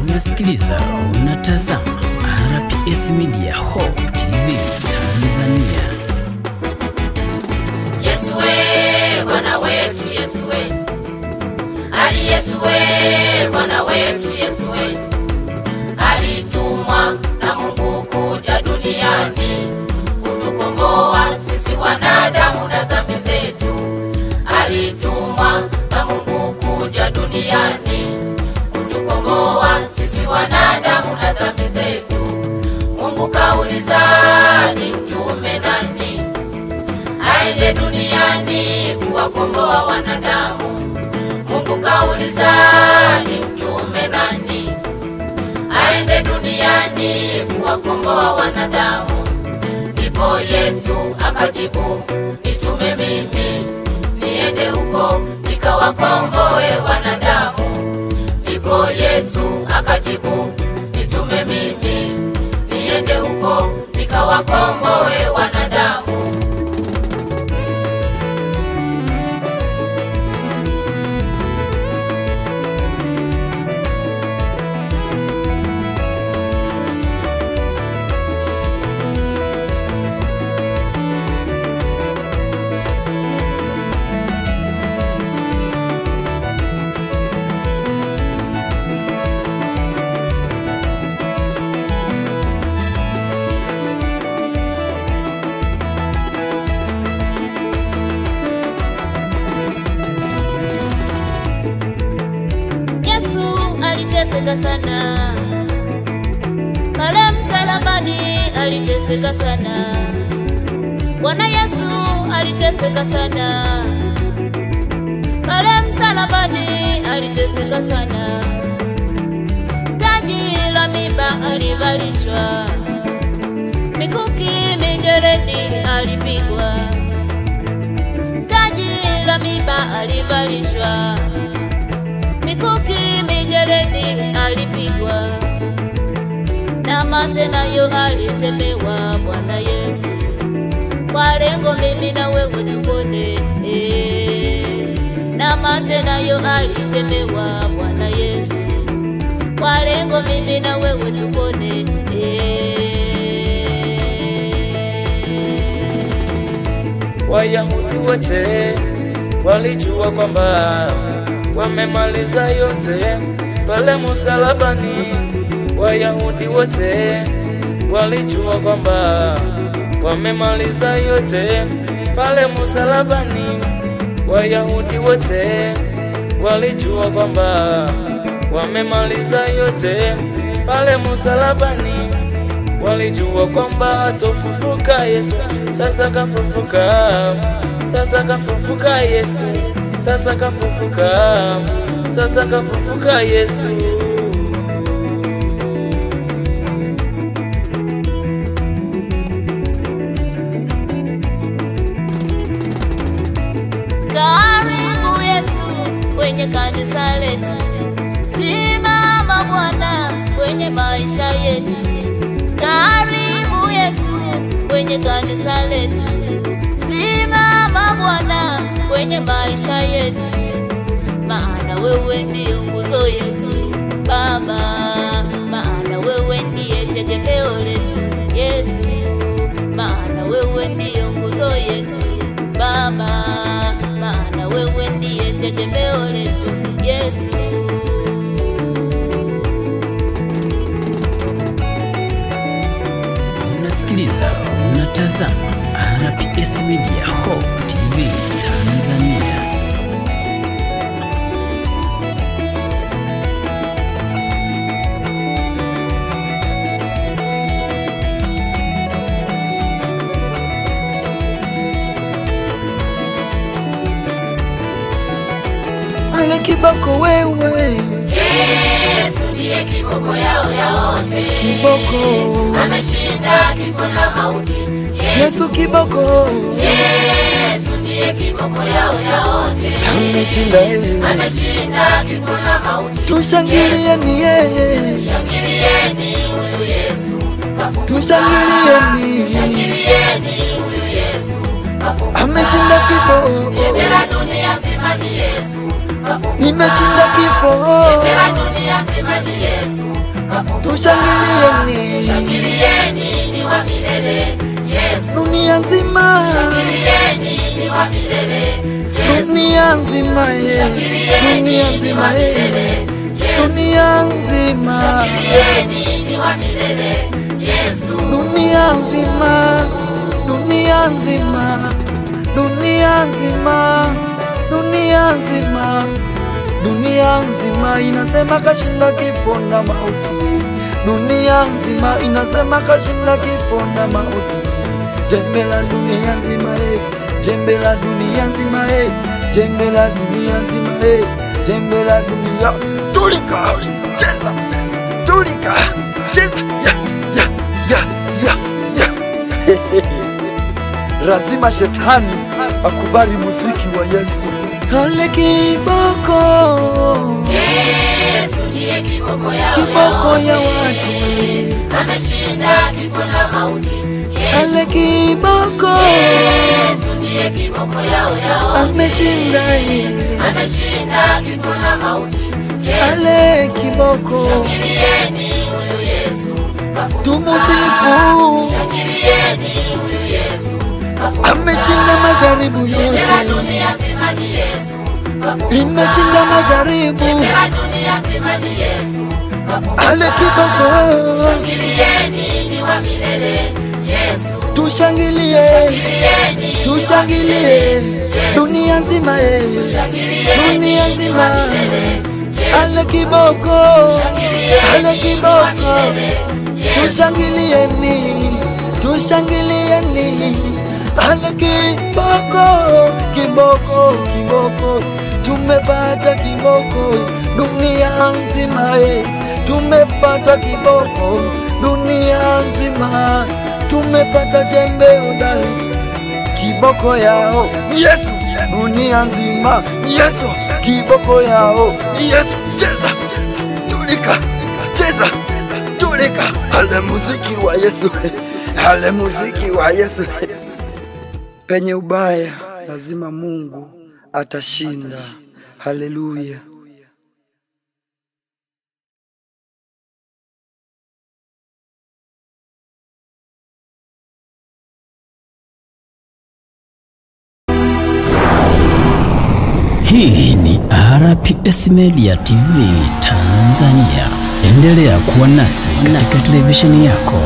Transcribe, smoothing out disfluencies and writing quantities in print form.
Unasikiliza, unatazama RPS Media Hope TV Tanzania. Yesu we, Bwana wetu Yesu we. Ali Yesu we, Bwana wetu Yesu we. Alitumwa na Mungu kuja duniani kutukomboa sisi wanadamu na dhambi zetu. Alitumwa na Mungu kuja duniani kutukomboa sisi wanadamu na dhambi zetu. Mungu kauliza ni mtume nani aende duniani kuwakomboa wanadamu. Mungu kauliza ni mtume nani aende duniani kuwakomboa wanadamu. Ndipo Yesu akajibu, nitume mimi niende huko nikawakomboe wanadamu. Ndipo Yesu akajibu, nitume mimi niende huko nikawakomboe wanadamu. Aliteseka sana, pale msalabani aliteseka sana. Bwana Yesu aliteseka sana, pale msalabani aliteseka sana. Taji la miba alivalishwa, mikuki mijeledi alipigwa. Taji la miba alivalishwa, mikuki mijeledi alipigwa. Na mate nayo alitemewa Bwana Yesu, kwa lengo mimi na wewe tupone. Na mate nayo alitemewa Bwana Yesu, kwa lengo mimi na wewe tupone. Wayahudi wote walijua kwamba wamemaliza yote pale msalabani. Wayahudi wote walijua kwamba wamemaliza yote pale msalabani. Wayahudi wote walijua kwamba wamemaliza yote pale msalabani. Walijua kwamba atofufuka Yesu, sasa kafufuka. Sasa kafufuka Yesu, sasa kafufuka. Sasa kafufuka Yesu. Karibu Yesu kwenye kanisa letu, simama Bwana kwenye maisha yetu. Karibu Yesu kwenye kanisa letu, simama Bwana kwenye maisha yetu. Maana wewe ndiyo nguzo yetu Baba, maana wewe ndiye tegemeo letu Yesu. Maana wewe ndiyo nguzo yetu Baba, maana wewe ndiye tegemeo letu Yesu. Unasikiliza, unatazama RPS Media Hope TV Tanzania. Ale kiboko wewe, Yesu ndiye kiboko yao ya wote. kiboko Ameshinda kifo na mauti. Yesu kiboko, Yesu ndiye kiboko yao ya wote. ameshinda Ameshinda kifo na mauti. Tushangilieni yeye, Shangilieni huyu Yesu kafufuka. tushangilieni, Shangilieni huyu Yesu kafufuka. nimeshinda kifo, jembe la dunia nzima ni Yesu kafufuka. nimeshinda kifo, Jembe la dunia nzima ni Yesu kafufuka. tushangilieni, Shangilieni ni wa milele Yesu. dunia nzima, Shangilieni ni wa milele Yesu. dunia nzima, dunia nzima, dunia nzima, Shangilieni ni wa milele Yesu. dunia nzima, dunia nzima, dunia nzima, dunia nzima, dunia nzima inasema kashinda kifo na mauti. Dunia nzima inasema kashinda kifo na mauti. Jembe la dunia nzima, jembe la dunia nzima, jembe la dunia nzima, jembe la dunia. Tulika, cheza, tulika, cheza, ya. Lazima shetani akubali muziki wa Yesu. Hale kiboko, Yesu ndiye kiboko ya watu. Ameshinda kifo na mauti. Hale kiboko, Yesu ndiye kiboko yao. ameshinda yeye. Ameshinda kifo na mauti. Hale kiboko, Shangilieni huyu Yesu kafufuka. tumusifu. Shangilieni huyu Yesu kafufuka. Ameshinda majaribu Jembe la yote, dunia nzima ni Yesu kafufuka. imeshinda majaribu. Jembe la dunia nzima ni Yesu kafufuka. Hale kiboko, Shangilieni ni wa milele Yesu. tushangilie, Shangilieni tushangilie, dunia nzima yeye, dunia nzima. Hale kiboko, hale kiboko, tushangilieni, tushangilieni. Hale kiboko, kiboko, kiboko, tumepata kiboko, dunia nzima tumepata kiboko, dunia nzima tumepata jembe udali, kiboko yao Yesu, dunia nzima Yesu, kiboko yao Yesu. Cheza, tulika, cheza, tulika. Hale muziki wa Yesu, hale muziki wa Yesu. Penye ubaya lazima Mungu atashinda. Haleluya. Hii ni RPS Media TV Tanzania. Endelea kuwa nasi katika televisheni yako.